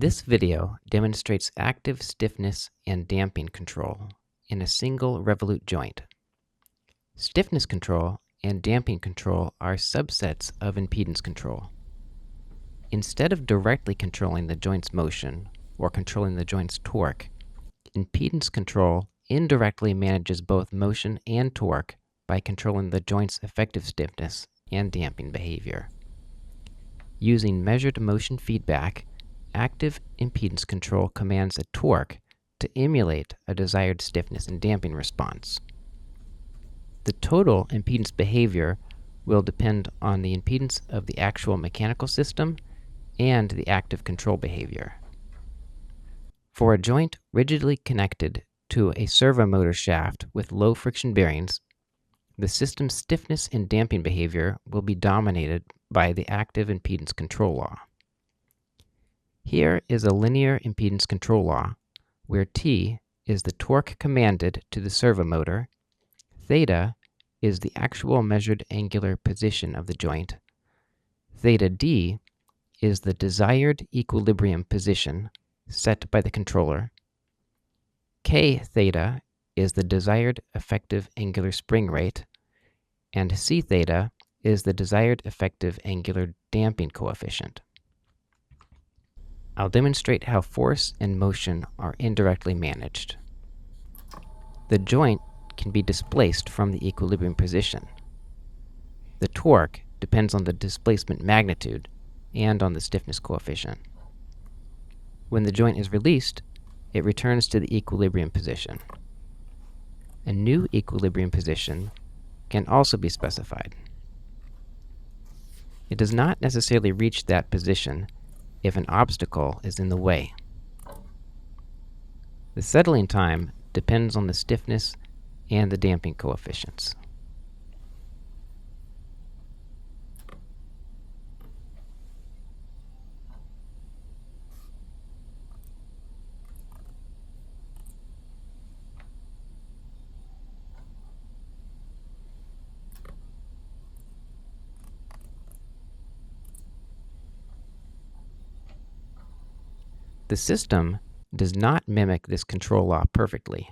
This video demonstrates active stiffness and damping control in a single revolute joint. Stiffness control and damping control are subsets of impedance control. Instead of directly controlling the joint's motion or controlling the joint's torque, impedance control indirectly manages both motion and torque by controlling the joint's effective stiffness and damping behavior. Using measured motion feedback, active impedance control commands a torque to emulate a desired stiffness and damping response. The total impedance behavior will depend on the impedance of the actual mechanical system and the active control behavior. For a joint rigidly connected to a servo motor shaft with low friction bearings, the system's stiffness and damping behavior will be dominated by the active impedance control law. Here is a linear impedance control law, where T is the torque commanded to the servo motor, theta is the actual measured angular position of the joint, theta D is the desired equilibrium position set by the controller, K theta is the desired effective angular spring rate, and C theta is the desired effective angular damping coefficient. I'll demonstrate how force and motion are indirectly managed. The joint can be displaced from the equilibrium position. The torque depends on the displacement magnitude and on the stiffness coefficient. When the joint is released, it returns to the equilibrium position. A new equilibrium position can also be specified. It does not necessarily reach that position if an obstacle is in the way. The settling time depends on the stiffness and the damping coefficients. The system does not mimic this control law perfectly.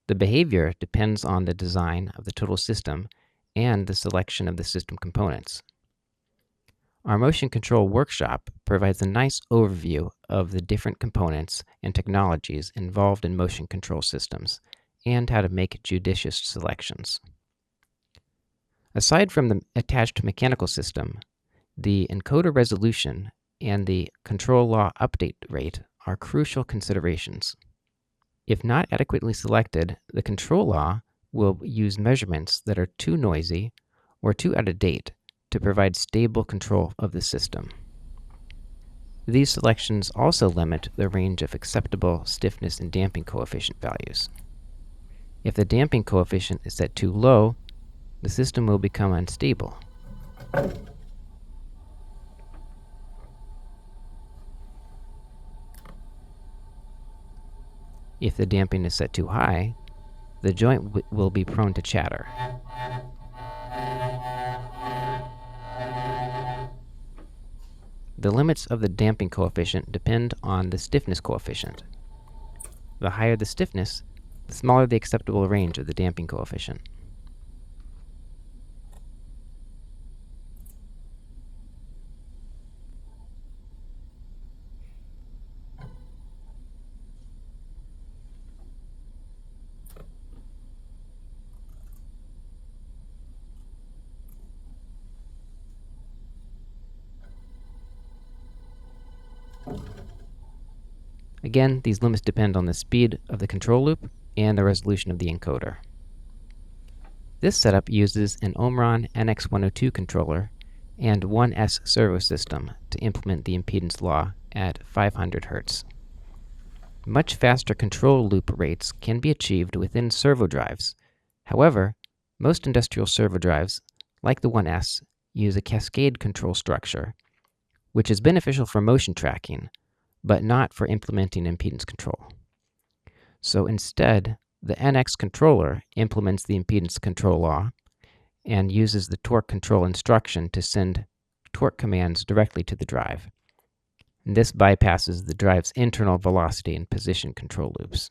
The behavior depends on the design of the total system and the selection of the system components. Our motion control workshop provides a nice overview of the different components and technologies involved in motion control systems and how to make judicious selections. Aside from the attached mechanical system, the encoder resolution and the control law update rate are crucial considerations. If not adequately selected, the control law will use measurements that are too noisy or too out of date to provide stable control of the system. These selections also limit the range of acceptable stiffness and damping coefficient values. If the damping coefficient is set too low, the system will become unstable. If the damping is set too high, the joint will be prone to chatter. The limits of the damping coefficient depend on the stiffness coefficient. The higher the stiffness, the smaller the acceptable range of the damping coefficient. Again, these limits depend on the speed of the control loop and the resolution of the encoder. This setup uses an Omron NX102 controller and 1S servo system to implement the impedance law at 500 Hz. Much faster control loop rates can be achieved within servo drives. However, most industrial servo drives, like the 1S, use a cascade control structure, which is beneficial for motion tracking, but not for implementing impedance control. So instead, the NX controller implements the impedance control law and uses the torque control instruction to send torque commands directly to the drive. And this bypasses the drive's internal velocity and position control loops.